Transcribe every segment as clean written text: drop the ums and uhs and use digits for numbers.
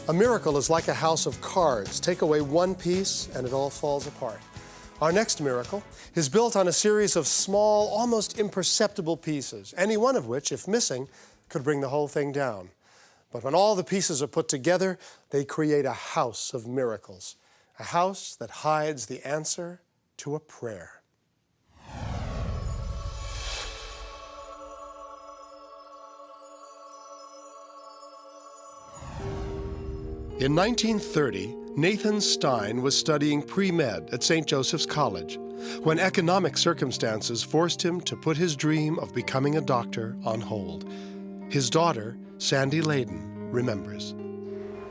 A miracle is like a house of cards. Take away one piece and it all falls apart. Our next miracle is built on a series of small, almost imperceptible pieces, any one of which, if missing, could bring the whole thing down. But when all the pieces are put together, they create a house of miracles, a house that hides the answer to a prayer. In 1930, Nathan Stein was studying pre-med at St. Joseph's College when economic circumstances forced him to put his dream of becoming a doctor on hold. His daughter, Sandy Layden, remembers.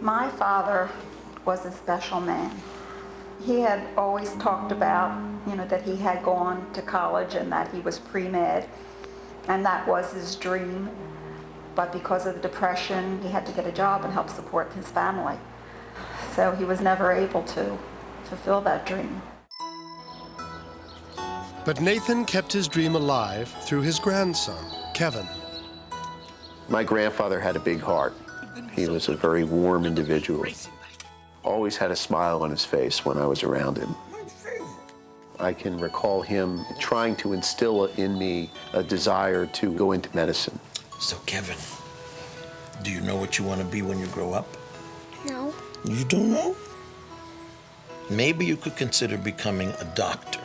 My father was a special man. He had always talked about, that he had gone to college and that he was pre-med, and that was his dream. But because of the Depression, he had to get a job and help support his family. So he was never able to fulfill that dream. But Nathan kept his dream alive through his grandson, Kevin. My grandfather had a big heart. He was a very warm individual. Always had a smile on his face when I was around him. I can recall him trying to instill in me a desire to go into medicine. So, Kevin, do you know what you want to be when you grow up? No. You don't know? Maybe you could consider becoming a doctor,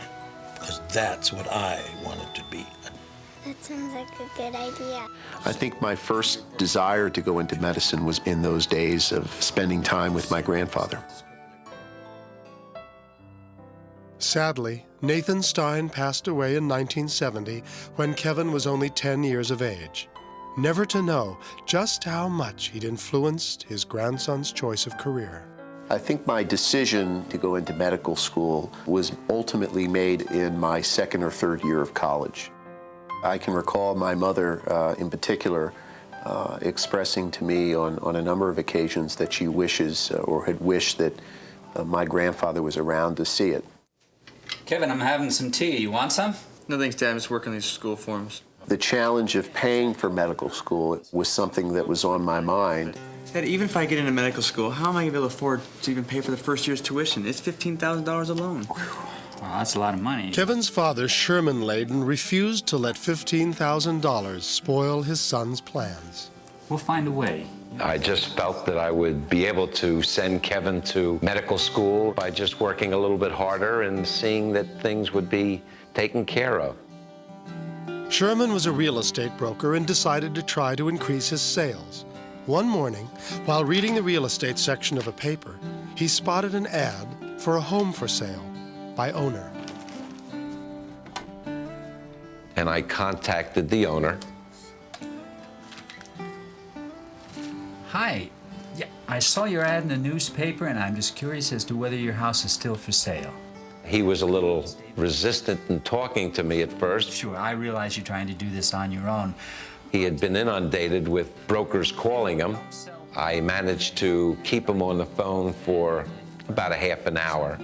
because that's what I wanted to be. That sounds like a good idea. I think my first desire to go into medicine was in those days of spending time with my grandfather. Sadly, Nathan Stein passed away in 1970 when Kevin was only 10 years of age, never to know just how much he'd influenced his grandson's choice of career. I think my decision to go into medical school was ultimately made in my second or third year of college. I can recall my mother, in particular, expressing to me on a number of occasions that she wishes or had wished that my grandfather was around to see it. Kevin, I'm having some tea. You want some? No thanks, Dad. I'm just working on these school forms. The challenge of paying for medical school was something that was on my mind. Dad, even if I get into medical school, how am I going to be able to afford to even pay for the first year's tuition? It's $15,000 alone. Well, that's a lot of money. Kevin's father, Sherman Layden, refused to let $15,000 spoil his son's plans. We'll find a way. I just felt that I would be able to send Kevin to medical school by just working a little bit harder and seeing that things would be taken care of. Sherman was a real estate broker and decided to try to increase his sales. One morning, while reading the real estate section of a paper, he spotted an ad for a home for sale by owner. And I contacted the owner. Hi. Yeah, I saw your ad in the newspaper, and I'm just curious as to whether your house is still for sale. He was a little resistant in talking to me at first. Sure, I realize you're trying to do this on your own. He had been inundated with brokers calling him. I managed to keep him on the phone for about a half an hour.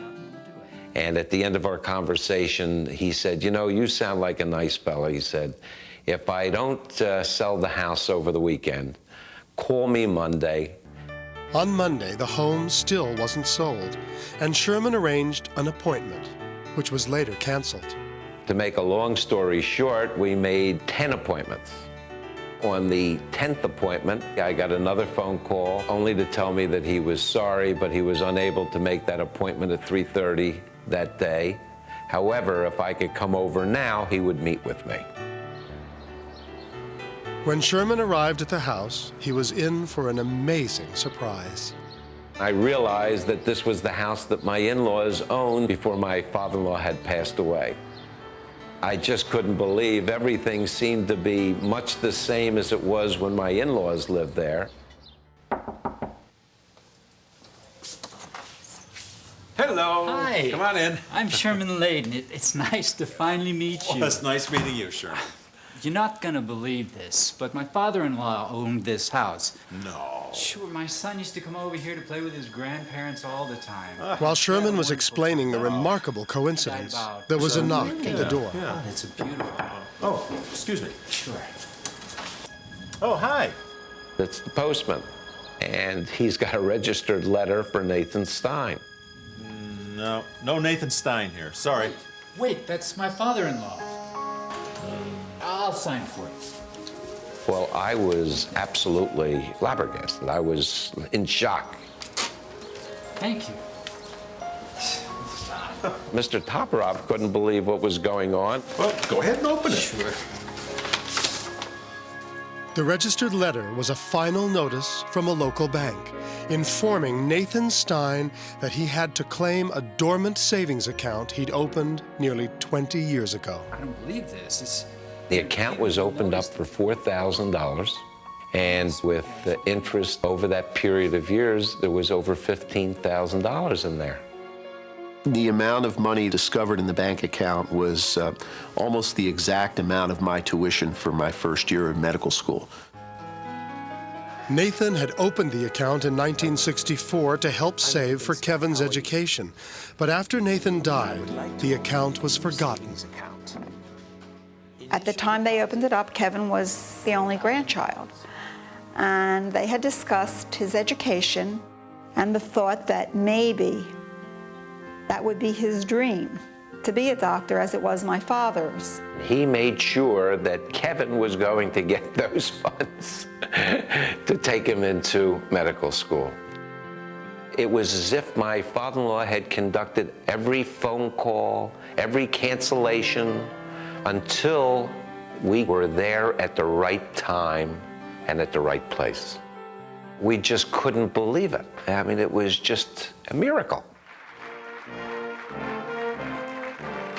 And at the end of our conversation, he said, you sound like a nice fellow. He said, if I don't sell the house over the weekend, call me Monday. On Monday, the home still wasn't sold, and Sherman arranged an appointment, which was later canceled. To make a long story short, we made 10 appointments. On the 10th appointment, I got another phone call, only to tell me that he was sorry, but he was unable to make that appointment at 3:30 that day. However, if I could come over now, he would meet with me. When Sherman arrived at the house, he was in for an amazing surprise. I realized that this was the house that my in-laws owned before my father-in-law had passed away. I just couldn't believe everything seemed to be much the same as it was when my in-laws lived there. Hello. Hi. Come on in. I'm Sherman Layden. It's nice to finally meet you. Well, it's nice meeting you, Sherman. You're not gonna believe this, but my father-in-law owned this house. No. Sure, my son used to come over here to play with his grandparents all the time. While Sherman was explaining the remarkable coincidence, there was a knock at the door. Oh, it's a beautiful. Oh, excuse me. Sure. Oh, hi. It's the postman. And he's got a registered letter for Nathan Stein. No, no Nathan Stein here. Sorry. Wait, that's my father-in-law. I'll sign for it. Well, I was absolutely flabbergasted. I was in shock. Thank you. Mr. Toporov couldn't believe what was going on. Well, go ahead and open it. Sure. The registered letter was a final notice from a local bank informing Nathan Stein that he had to claim a dormant savings account he'd opened nearly 20 years ago. I don't believe this. The account was opened up for $4,000, and with the interest over that period of years, there was over $15,000 in there. The amount of money discovered in the bank account was almost the exact amount of my tuition for my first year of medical school. Nathan had opened the account in 1964 to help save for Kevin's education. But after Nathan died, the account was forgotten. At the time they opened it up, Kevin was the only grandchild. And they had discussed his education and the thought that maybe that would be his dream, to be a doctor as it was my father's. He made sure that Kevin was going to get those funds to take him into medical school. It was as if my father-in-law had conducted every phone call, every cancellation, until we were there at the right time and at the right place. We just couldn't believe it. I mean, it was just a miracle.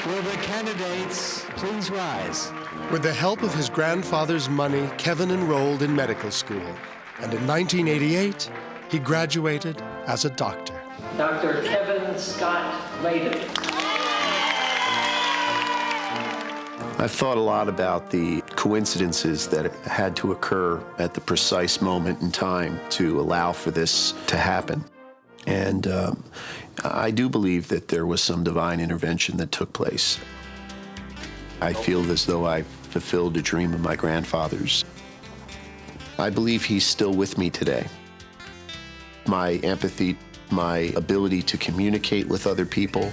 Will the candidates please rise? With the help of his grandfather's money, Kevin enrolled in medical school. And in 1988, he graduated as a doctor. Dr. Kevin Scott Layden. I've thought a lot about the coincidences that had to occur at the precise moment in time to allow for this to happen. And I do believe that there was some divine intervention that took place. I feel as though I've fulfilled a dream of my grandfather's. I believe he's still with me today. My empathy, my ability to communicate with other people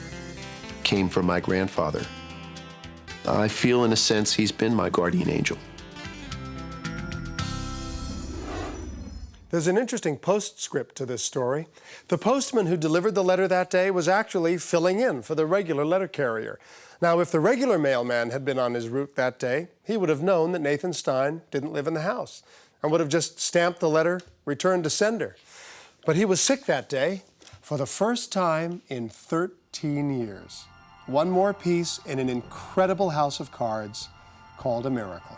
came from my grandfather. I feel, in a sense, he's been my guardian angel. There's an interesting postscript to this story. The postman who delivered the letter that day was actually filling in for the regular letter carrier. Now, if the regular mailman had been on his route that day, he would have known that Nathan Stein didn't live in the house and would have just stamped the letter, returned to sender. But he was sick that day for the first time in 13 years. One more piece in an incredible house of cards called a miracle.